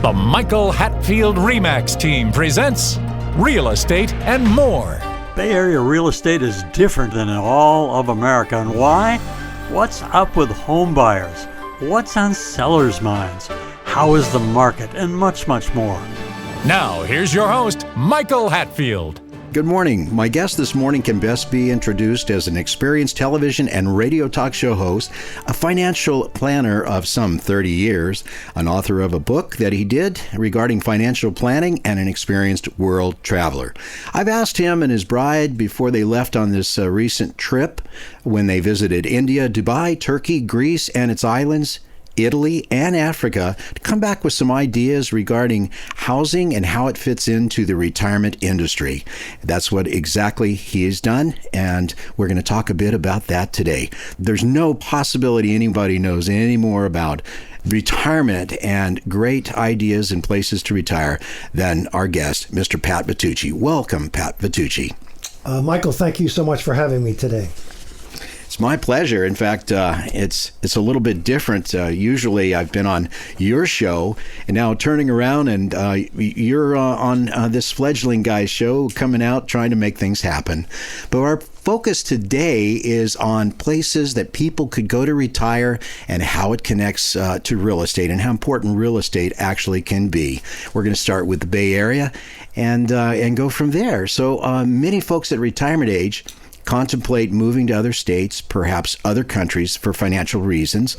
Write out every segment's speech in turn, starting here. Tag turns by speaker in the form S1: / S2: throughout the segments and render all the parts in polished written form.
S1: The Michael Hatfield RE/MAX team presents Real Estate and More.
S2: Bay Area real estate is different than in all of America. And why? What's up with home buyers? What's on sellers' minds? How is the market? And much, much more.
S1: Now, here's your host, Michael Hatfield.
S3: Good morning. My guest this morning can best be introduced as an experienced television and radio talk show host, a financial planner of some 30 years, an author of a book that he did regarding financial planning, and an experienced world traveler. I've asked him and his bride before they left on this recent trip when they visited India, Dubai, Turkey, Greece, and its islands, Italy, and Africa, to come back with some ideas regarding housing and how it fits into the retirement industry. That's what exactly he has done, and we're going to talk a bit about that today. There's no possibility anybody knows any more about retirement and great ideas and places to retire than our guest, Mr. Pat Vitucci. Welcome, Pat Vitucci.
S4: Michael, thank you so much for having me today.
S3: It's my pleasure. In fact, it's a little bit different. Usually I've been on your show, and now turning around and you're on this fledgling guy's show, coming out, trying to make things happen. But our focus today is on places that people could go to retire and how it connects to real estate and how important real estate actually can be. We're going to start with the Bay Area and go from there. So many folks at retirement age contemplate moving to other states, perhaps other countries, for financial reasons,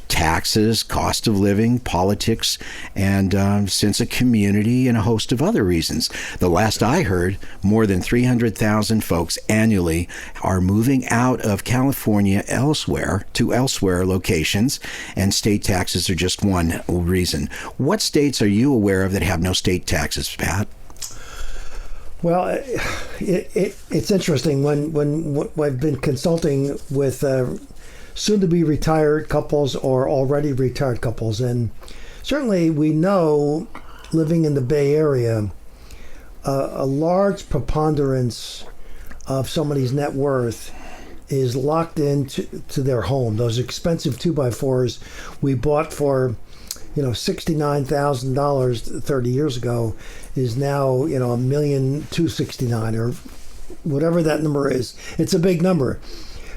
S3: taxes, cost of living, politics, and sense of community, and a host of other reasons. The last I heard, more than 300,000 folks annually are moving out of California to elsewhere locations, and state taxes are just one reason. What states are you aware of that have no state taxes, Pat?
S4: Well, it's interesting. When I've been consulting with soon-to-be retired couples or already retired couples, and certainly we know, living in the Bay Area, a large preponderance of somebody's net worth is locked into their home. Those expensive 2x4s we bought for $69,000 30 years ago is now, $1,269,000 or whatever that number is. It's a big number.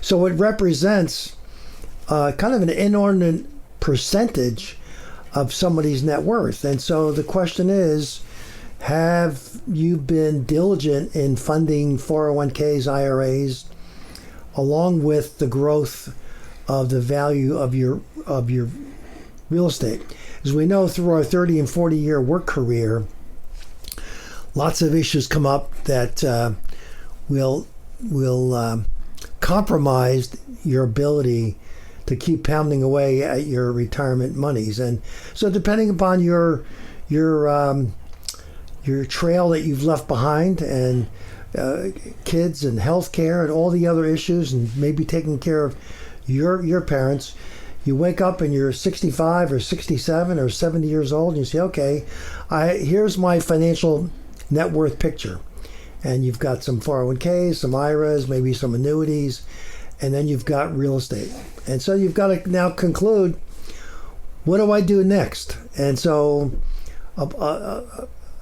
S4: So it represents kind of an inordinate percentage of somebody's net worth. And so the question is, have you been diligent in funding 401ks, IRAs, along with the growth of the value of your real estate? As we know, through our 30 and 40 year work career, lots of issues come up that will compromise your ability to keep pounding away at your retirement monies. And so depending upon your trail that you've left behind, and kids and healthcare and all the other issues, and maybe taking care of your parents, you wake up and you're 65 or 67 or 70 years old, and you say, okay, here's my financial net worth picture. And you've got some 401ks, some IRAs, maybe some annuities, and then you've got real estate. And so you've got to now conclude, what do I do next? And so a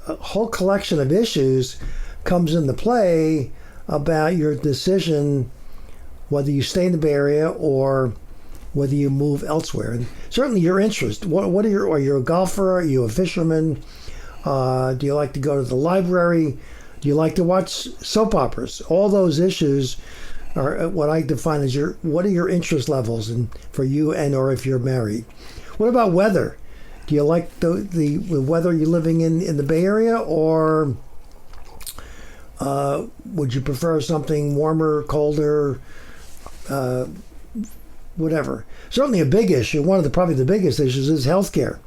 S4: whole collection of issues comes into play about your decision whether you stay in the Bay Area or whether you move elsewhere. And certainly your interest. What are you a golfer? Are you a fisherman? Do you like to go to the library? Do you like to watch soap operas? All those issues are what I define as what are your interest levels and for you, and or if you're married. What about weather? Do you like the weather you're living in the Bay Area, or would you prefer something warmer, colder, whatever? Certainly a big issue, probably the biggest issues, is healthcare.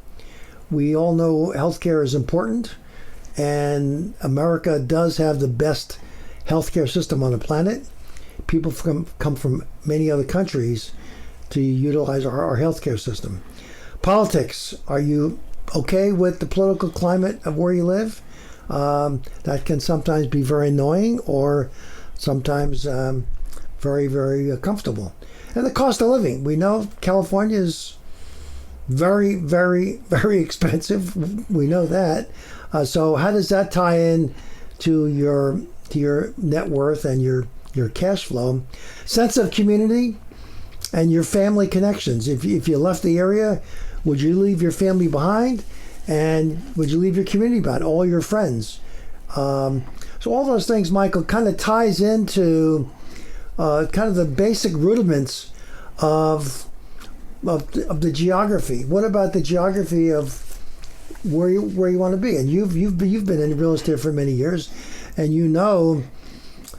S4: We all know healthcare is important, and America does have the best healthcare system on the planet. People come from many other countries to utilize our healthcare system. Politics, are you okay with the political climate of where you live? That can sometimes be very annoying, or sometimes very, very comfortable. And the cost of living. We know California is very, very, very expensive. We know that. So how does that tie in to your net worth and your cash flow? Sense of community and your family connections. If you left the area, would you leave your family behind? And would you leave your community behind, all your friends? So all those things, Michael, kind of ties into kind of the basic rudiments of the geography. What about the geography of where you want to be? And you've been in real estate for many years, and you know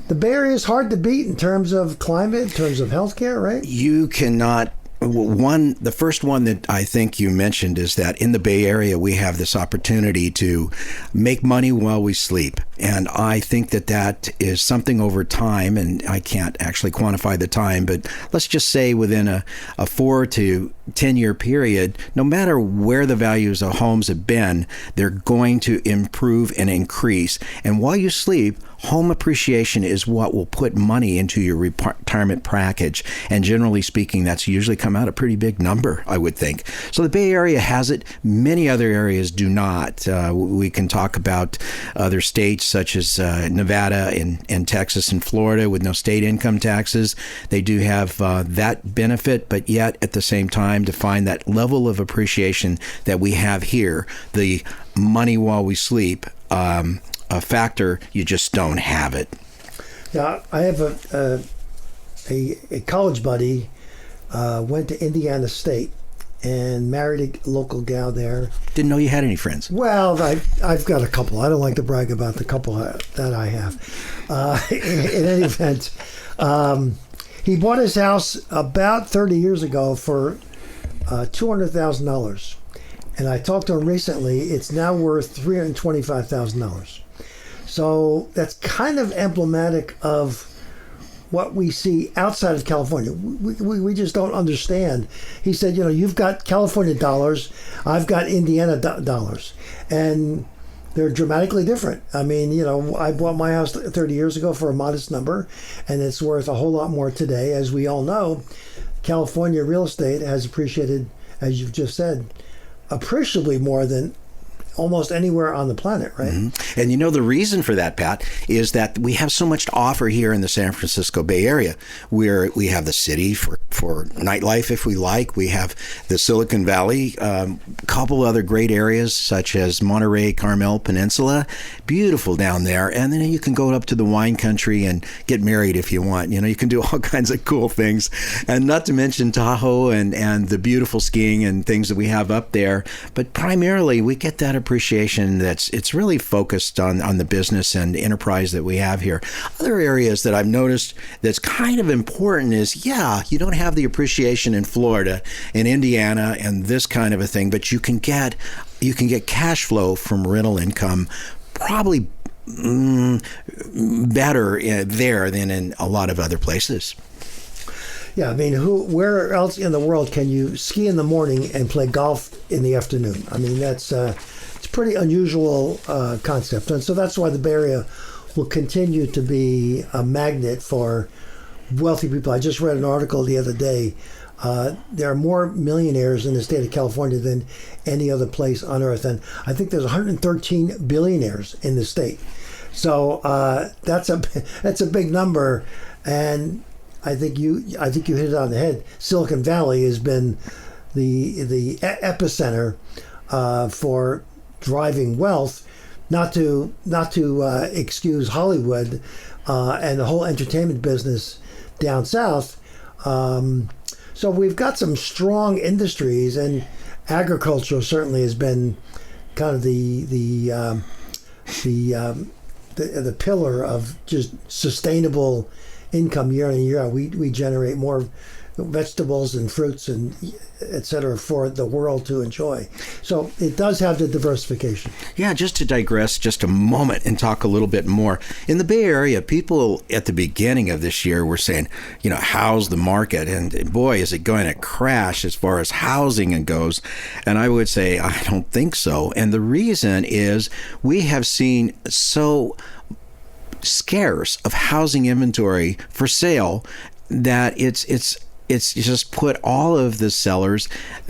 S4: the Bay Area is hard to beat in terms of climate, in terms of healthcare, right?
S3: You cannot. The first one that I think you mentioned is that in the Bay Area, we have this opportunity to make money while we sleep. And I think that is something over time, and I can't actually quantify the time, but let's just say within a 4 to 10 year period, no matter where the values of homes have been, they're going to improve and increase. And while you sleep, home appreciation is what will put money into your retirement package. And generally speaking, that's usually come out a pretty big number, I would think. So the Bay Area has it. Many other areas do not. We can talk about other states such as Nevada and Texas and Florida with no state income taxes. They do have that benefit, but yet at the same time, to find that level of appreciation that we have here, the money while we sleep, a factor, you just don't have it.
S4: Yeah, I have a college buddy, went to Indiana State and married a local gal there.
S3: Didn't know you had any friends.
S4: Well, I've got a couple. I don't like to brag about the couple that I have. In any event, he bought his house about 30 years ago for $200,000. And I talked to him recently. It's now worth $325,000. So that's kind of emblematic of what we see outside of California. We just don't understand. He said, you've got California dollars, I've got Indiana dollars, and they're dramatically different. I mean, I bought my house 30 years ago for a modest number, and it's worth a whole lot more today. As we all know, California real estate has appreciated, as you've just said, appreciably more than almost anywhere on the planet, right?
S3: Mm-hmm. And the reason for that, Pat, is that we have so much to offer here in the San Francisco Bay Area, where we have the city for nightlife, if we like. We have the Silicon Valley, a couple other great areas such as Monterey, Carmel Peninsula, beautiful down there. And then you can go up to the wine country and get married if you want. You can do all kinds of cool things, and not to mention Tahoe and the beautiful skiing and things that we have up there. But primarily, we get that appreciation it's really focused on the business and enterprise that we have here. Other areas that I've noticed that's kind of important is, you don't have the appreciation in Florida and Indiana and this kind of a thing, but you can get cash flow from rental income probably better there than in a lot of other places.
S4: Yeah, I mean, where else in the world can you ski in the morning and play golf in the afternoon? I mean, that's it's a pretty unusual concept. And so that's why the Bay Area will continue to be a magnet for wealthy people. I just read an article the other day. There are more millionaires in the state of California than any other place on earth. And I think there's 113 billionaires in the state. So that's a big number. And I think you hit it on the head. Silicon Valley has been the epicenter for driving wealth, not to excuse Hollywood and the whole entertainment business down south. So we've got some strong industries, and agriculture certainly has been kind of the pillar of just sustainable income year in and year out. We generate more vegetables and fruits and et cetera for the world to enjoy. So it does have the diversification.
S3: Yeah, just to digress just a moment and talk a little bit more. In the Bay Area, people at the beginning of this year were saying, how's the market? And boy, is it going to crash as far as housing goes. And I would say, I don't think so. And the reason is we have seen so scarce of housing inventory for sale that it's it's just put all of the sellers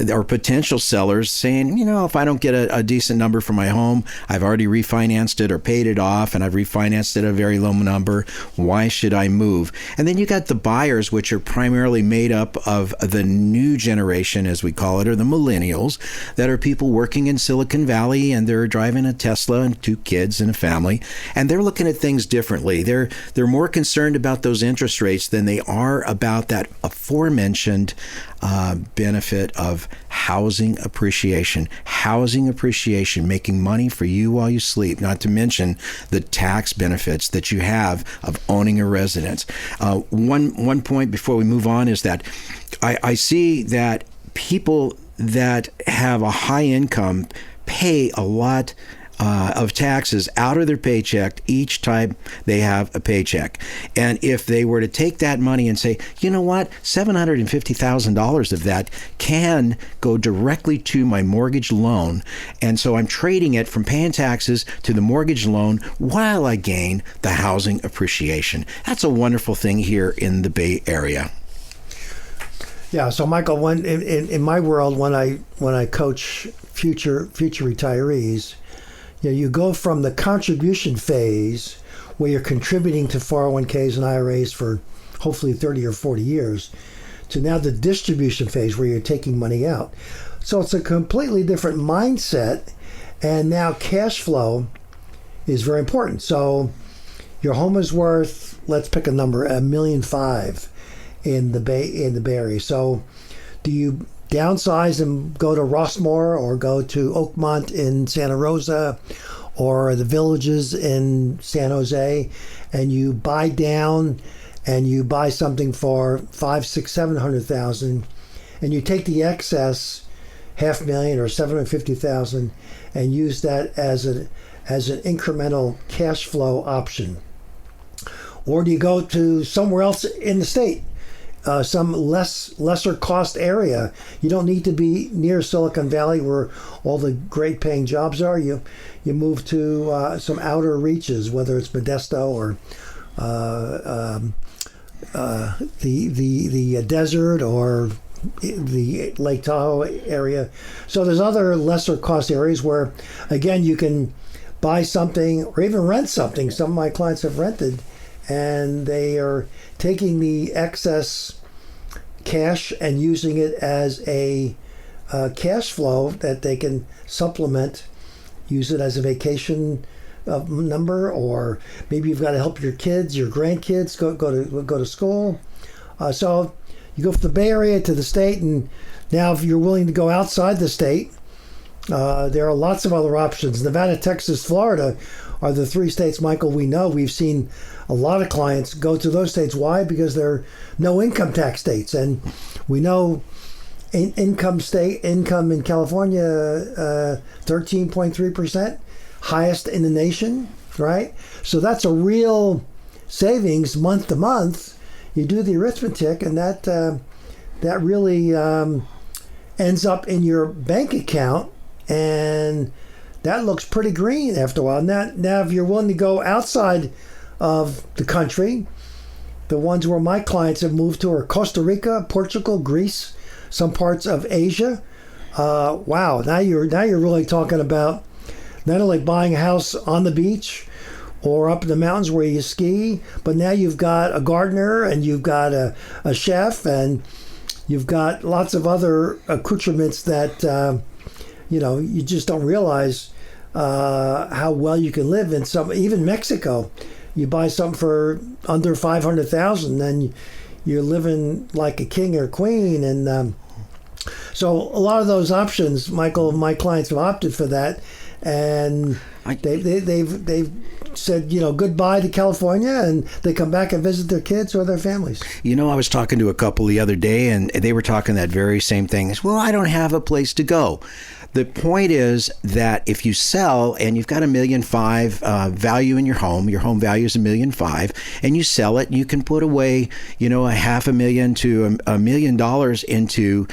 S3: or potential sellers saying, if I don't get a decent number for my home, I've already refinanced it or paid it off, and I've refinanced it at a very low number. Why should I move? And then you got the buyers, which are primarily made up of the new generation, as we call it, or the millennials, that are people working in Silicon Valley, and they're driving a Tesla and 2 kids and a family, and they're looking at things differently. They're more concerned about those interest rates than they are about that aforementioned benefit of housing appreciation. Housing appreciation, making money for you while you sleep, not to mention the tax benefits that you have of owning a residence. One point before we move on is that I see that people that have a high income pay a lot of taxes out of their paycheck each time they have a paycheck. And if they were to take that money and say, you know what, $750,000 of that can go directly to my mortgage loan, and so I'm trading it from paying taxes to the mortgage loan while I gain the housing appreciation. That's a wonderful thing here in the Bay Area.
S4: Yeah. So Michael, when in my world, when I coach future retirees, you go from the contribution phase where you're contributing to 401ks and IRAs for hopefully 30 or 40 years to now the distribution phase where you're taking money out. So it's a completely different mindset, and now cash flow is very important. So your home is worth, let's pick a number, $1.5 million in the Bay Area. So do you downsize and go to Rossmore or go to Oakmont in Santa Rosa or the Villages in San Jose, and you buy down and you buy something for $500,000, $600,000, and you take the excess $500,000 or $750,000 and use that as an incremental cash flow option? Or do you go to somewhere else in the state? Some lesser cost area. You don't need to be near Silicon Valley where all the great paying jobs are. You move to some outer reaches, whether it's Modesto or the desert or the Lake Tahoe area. So there's other lesser cost areas where, again, you can buy something or even rent something. Some of my clients have rented, and they are taking the excess cash and using it as a cash flow that they can supplement, use it as a vacation number, or maybe you've got to help your kids, your grandkids go to school. So you go from the Bay Area to the state, and now if you're willing to go outside the state, there are lots of other options. Nevada, Texas, Florida are the 3 states, Michael, we know. We've seen a lot of clients go to those states. Why? Because they're no income tax states. And we know income in California, 13.3%, highest in the nation, right? So that's a real savings month to month. You do the arithmetic, and that really ends up in your bank account, and that looks pretty green after a while. Now, if you're willing to go outside of the country, the ones where my clients have moved to are Costa Rica, Portugal, Greece, some parts of Asia. Wow, now you're really talking about not only buying a house on the beach or up in the mountains where you ski, but now you've got a gardener and you've got a chef and you've got lots of other accoutrements that you just don't realize how well you can live in some, even Mexico. You buy something for under $500,000, then you're living like a king or queen. And so a lot of those options, Michael, my clients have opted for that, and they've said goodbye to California, and they come back and visit their kids or their families.
S3: I was talking to a couple the other day, and they were talking that very same thing. Well, I don't have a place to go. the point is that if you sell and you've got $1.5 million value in your home value is $1.5 million, and you sell it, you can put away, $500,000 to $1 million into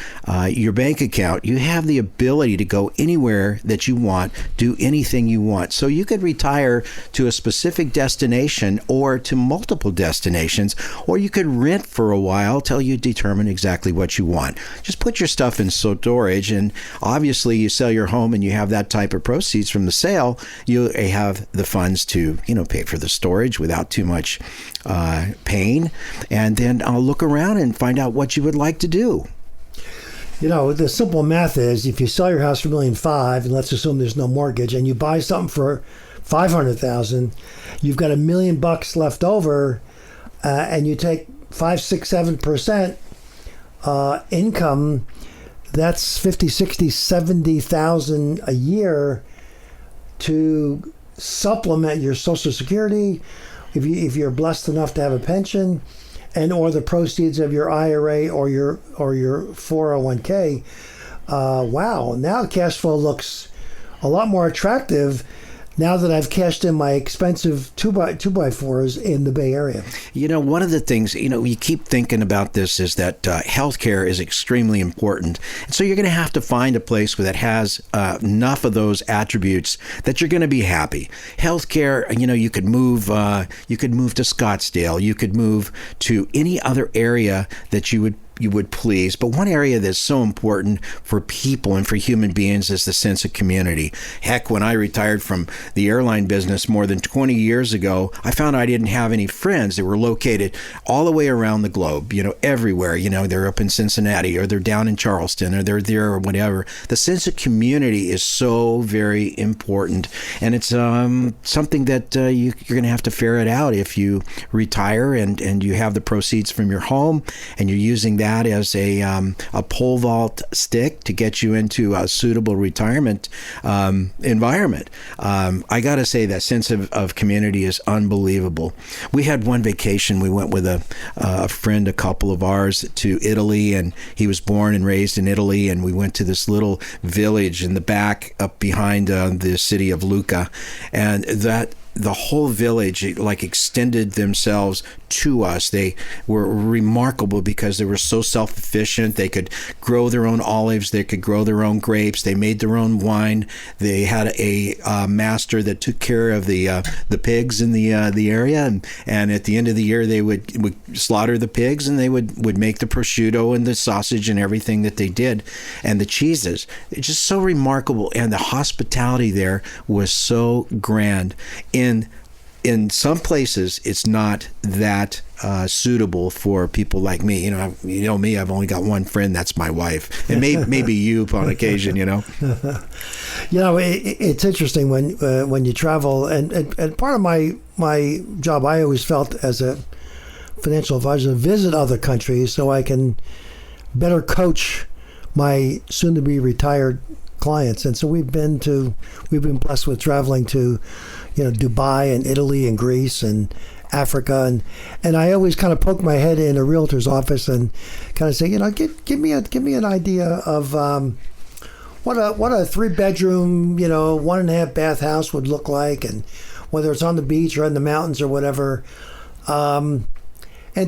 S3: your bank account. You have the ability to go anywhere that you want, do anything you want. So you could retire to a specific destination or to multiple destinations, or you could rent for a while till you determine exactly what you want. Just put your stuff in storage, and obviously you sell your home and you have that type of proceeds from the sale, you have the funds to pay for the storage without too much pain, and then I'll look around and find out what you would like to do.
S4: The simple math is, if you sell your house for $1.5 million, and let's assume there's no mortgage, and you buy something for $500,000, you've got $1 million left over, and you take 5, 6, 7% income. That's $50,000, $60,000, $70,000 a year to supplement your Social Security, if you're blessed enough to have a pension, and or the proceeds of your IRA or your 401k. Wow, now cash flow looks a lot more attractive now that I've cashed in my expensive 2x4s in the Bay Area.
S3: One of the things, you keep thinking about this is that healthcare is extremely important. And so you're going to have to find a place that has enough of those attributes that you're going to be happy. Healthcare, you could move to Scottsdale. You could move to any other area that you would please. But one area that's so important for people and for human beings is the sense of community. Heck, when I retired from the airline business more than 20 years ago, I found I didn't have any friends that were located all the way around the globe, everywhere. They're up in Cincinnati, or they're down in Charleston, or they're there, or whatever. The sense of community is so very important. And it's something that you're going to have to ferret out if you retire and you have the proceeds from your home and you're using that as a pole vault stick to get you into a suitable retirement environment. I got to say that sense of community is unbelievable. We had one vacation. We went with a friend, a couple of ours, to Italy, and he was born and raised in Italy, and we went to this little village in the back up behind the city of Lucca, and the whole village extended themselves to us. They were remarkable because they were so self-sufficient. They could grow their own olives. They could grow their own grapes. They made their own wine. They had a master that took care of the pigs in the area, and at the end of the year they would slaughter the pigs, and they would make the prosciutto and the sausage and everything that they did, and the cheeses. It's just so remarkable, and the hospitality there was so grand. In some places, it's not that suitable for people like me. Me, I've only got one friend. That's my wife, and maybe you on occasion.
S4: It's interesting when you travel, and part of my job, I always felt as a financial advisor, to visit other countries so I can better coach my soon-to-be retired clients. And so we've been blessed with traveling to Dubai and Italy and Greece and Africa, and I always kind of poke my head in a realtor's office and kind of say, give me an idea of what a 3-bedroom 1.5 bath house would look like, and whether it's on the beach or in the mountains or whatever. And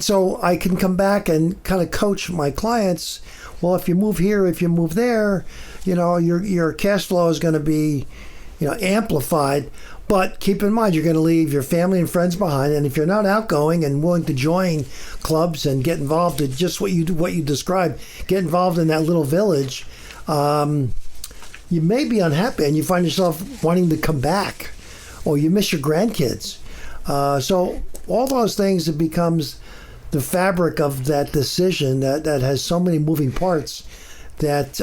S4: so I can come back and kind of coach my clients. Well, if you move here, if you move there, your cash flow is going to be amplified. But keep in mind, you're going to leave your family and friends behind, and if you're not outgoing and willing to join clubs and get involved in just what you described, get involved in that little village, you may be unhappy and you find yourself wanting to come back, or you miss your grandkids. So all those things, it becomes the fabric of that decision that has so many moving parts that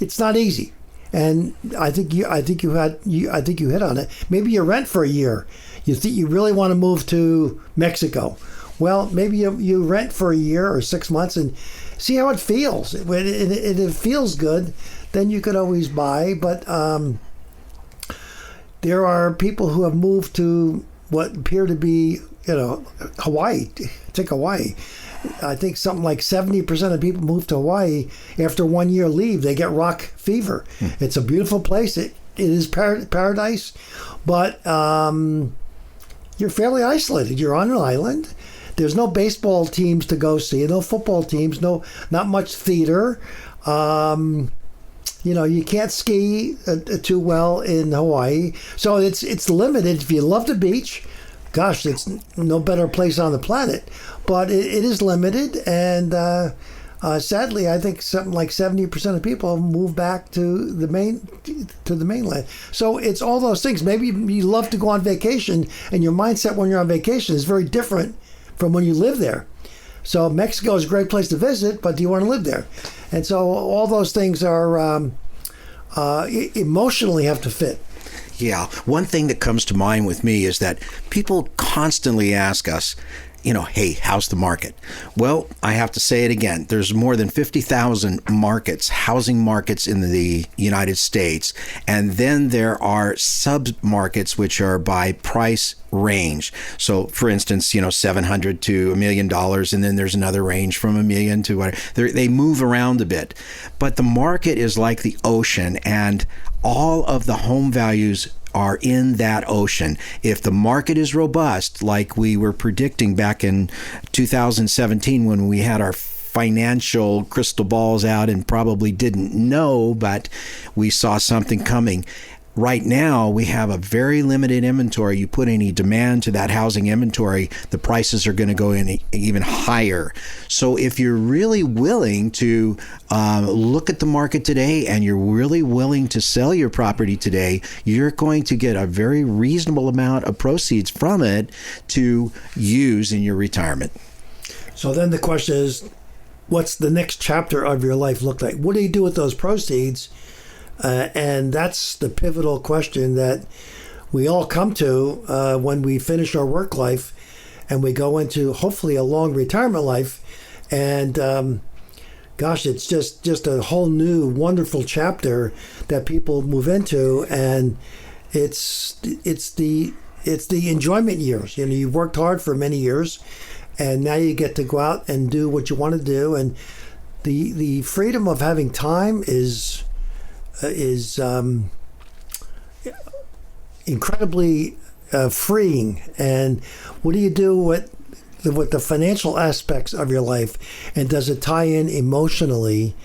S4: it's not easy. And I think you hit on it. Maybe you rent for a year. You think you really want to move to Mexico. Well, maybe you rent for a year or 6 months and see how it feels. When it feels good, then you could always buy. But there are people who have moved to what appear to be, Hawaii. Take Hawaii. I think something like 70% of people move to Hawaii after 1 year leave. They get rock fever. It's a beautiful place. It is paradise, but you're fairly isolated. You're on an island. There's no baseball teams to go see, no football teams, not much theater. You can't ski too well in Hawaii, so it's limited. If you love the beach, gosh, it's no better place on the planet. But it is limited, and sadly, I think something like 70% of people move back to the mainland. So it's all those things. Maybe you love to go on vacation, and your mindset when you're on vacation is very different from when you live there. So Mexico is a great place to visit, but do you want to live there? And so all those things are emotionally have to fit.
S3: Yeah. One thing that comes to mind with me is that people constantly ask us, hey, how's the market? Well, I have to say it again. There's more than 50,000 markets, housing markets in the United States. And then there are sub-markets which are by price range. So, for instance, $700 to $1 million, and then there's another range from $1 million to whatever. They move around a bit. But the market is like the ocean, and all of the home values are in that ocean. If the market is robust, like we were predicting back in 2017 when we had our financial crystal balls out and probably didn't know, but we saw something coming. Right now, we have a very limited inventory. You put any demand to that housing inventory, the prices are going to go in even higher. So if you're really willing to look at the market today and you're really willing to sell your property today, you're going to get a very reasonable amount of proceeds from it to use in your retirement.
S4: So then the question is, what's the next chapter of your life look like? What do you do with those proceeds? And that's the pivotal question that we all come to when we finish our work life and we go into hopefully a long retirement life. And gosh, it's just a whole new wonderful chapter that people move into, and it's the enjoyment years. You've worked hard for many years, and now you get to go out and do what you want to do, and the freedom of having time is incredibly freeing. And what do you do with the financial aspects of your life, and does it tie in emotionally,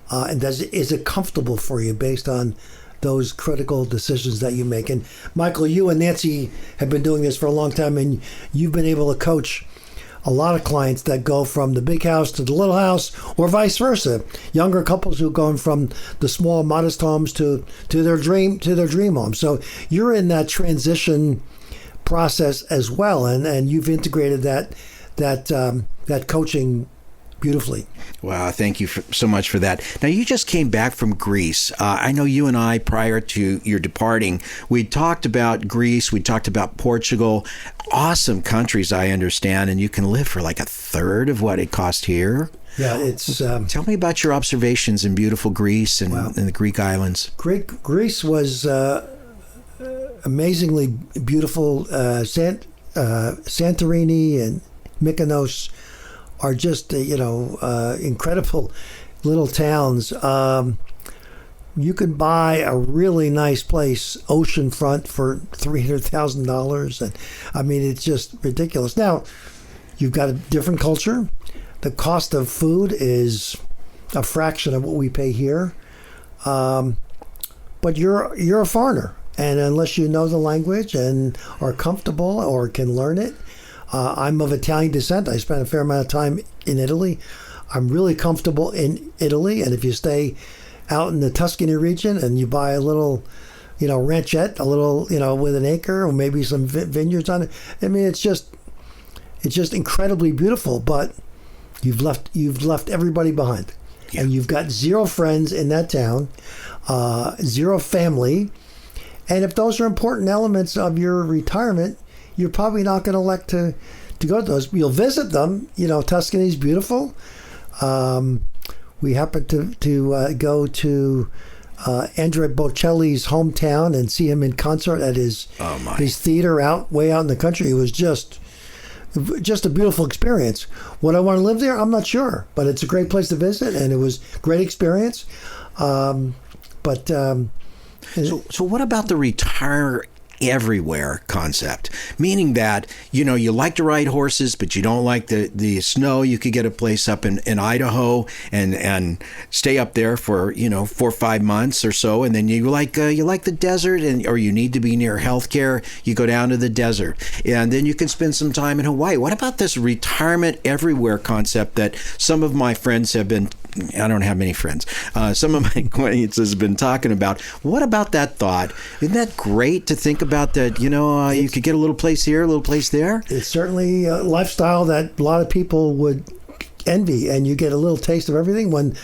S4: and is it comfortable for you based on those critical decisions that you make? And Michael, you and Nancy have been doing this for a long time, and you've been able to coach a lot of clients that go from the big house to the little house, or vice versa. Younger couples who go from the small, modest homes to their dream home. So you're in that transition process as well, and you've integrated that coaching beautifully.
S3: Wow, thank you so much for that. Now, you just came back from Greece. I know you and I, prior to your departing, we talked about Greece, we talked about Portugal. Awesome countries, I understand, and you can live for like a third of what it cost here.
S4: Yeah, it's...
S3: Tell me about your observations in beautiful Greece and the Greek islands.
S4: Greece was amazingly beautiful. Santorini and Mykonos are just, incredible little towns. You can buy a really nice place, oceanfront, for $300,000. And I mean, it's just ridiculous. Now, you've got a different culture. The cost of food is a fraction of what we pay here. But you're a foreigner. And unless you know the language and are comfortable or can learn it, I'm of Italian descent. I spent a fair amount of time in Italy. I'm really comfortable in Italy. And if you stay out in the Tuscany region and you buy a little, ranchette, a little, with an acre or maybe some vineyards on it, I mean, it's just incredibly beautiful. But you've left everybody behind, and you've got zero friends in that town, zero family. And if those are important elements of your retirement, you're probably not going to elect to go to those. You'll visit them. Tuscany's beautiful. We happened to go to Andrea Bocelli's hometown and see him in concert at his theater way out in the country. It was just just a beautiful experience. Would I want to live there? I'm not sure, but it's a great place to visit, and it was great experience. So
S3: what about the retire everywhere concept? Meaning that, you like to ride horses, but you don't like the snow. You could get a place up in Idaho and stay up there for, 4 or 5 months or so. And then you like the desert, or you need to be near healthcare. You go down to the desert, and then you can spend some time in Hawaii. What about this retirement everywhere concept that some of my friends have been, I don't have many friends, some of my acquaintances have been talking about? What about that thought? Isn't that great to think about that, you could get a little place here, a little place there?
S4: It's certainly a lifestyle that a lot of people would envy, and you get a little taste of everything. When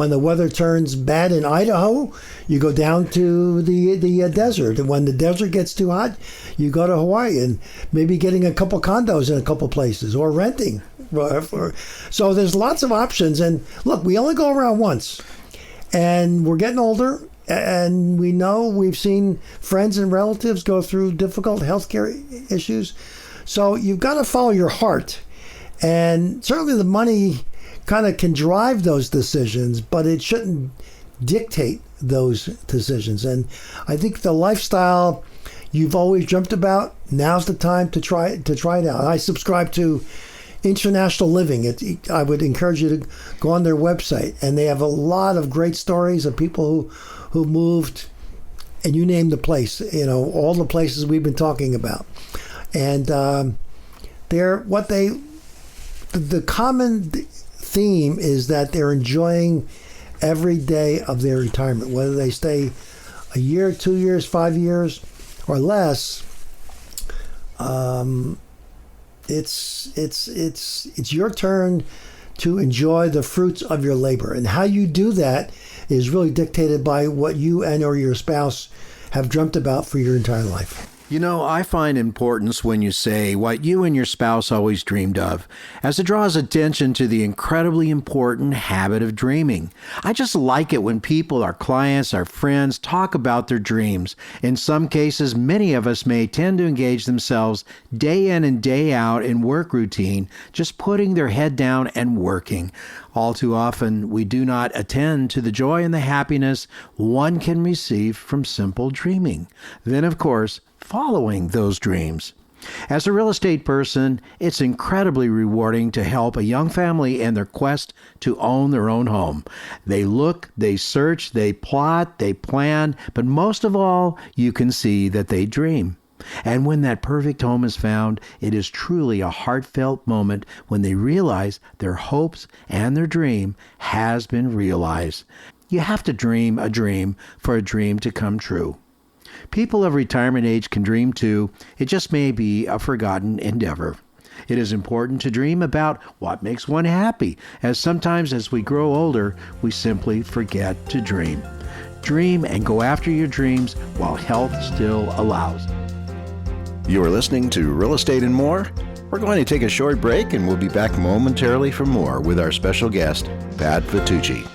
S4: the weather turns bad in Idaho, you go down to the desert, and when the desert gets too hot, you go to Hawaii, and maybe getting a couple condos in a couple places, or renting. So there's lots of options. And look, we only go around once, and we're getting older, and we've seen friends and relatives go through difficult healthcare issues. So you've got to follow your heart. And certainly the money kind of can drive those decisions, but it shouldn't dictate those decisions. And I think the lifestyle you've always dreamt about, now's the time to try it out. I subscribe to International Living. I would encourage you to go on their website, and they have a lot of great stories of people who moved, and you name the place, all the places we've been talking about. And the common theme is that they're enjoying every day of their retirement, whether they stay a year, 2 years, 5 years, or less. It's your turn to enjoy the fruits of your labor, and how you do that is really dictated by what you and or your spouse have dreamt about for your entire life.
S3: I find importance when you say what you and your spouse always dreamed of, as it draws attention to the incredibly important habit of dreaming. I just like it when people, our clients, our friends, talk about their dreams. In some cases, many of us may tend to engage themselves day in and day out in work routine, just putting their head down and working. All too often, we do not attend to the joy and the happiness one can receive from simple dreaming. Then, of course, following those dreams. As a real estate person, it's incredibly rewarding to help a young family in their quest to own their own home. They look, they search, they plot, they plan, but most of all, you can see that they dream. And when that perfect home is found, it is truly a heartfelt moment when they realize their hopes and their dream has been realized. You have to dream a dream for a dream to come true. People of retirement age can dream too. It just may be a forgotten endeavor. It is important to dream about what makes one happy, as sometimes as we grow older, we simply forget to dream. Dream and go after your dreams while health still allows.
S5: You are listening to Real Estate and More. We're going to take a short break, and we'll be back momentarily for more with our special guest, Pat Vitucci.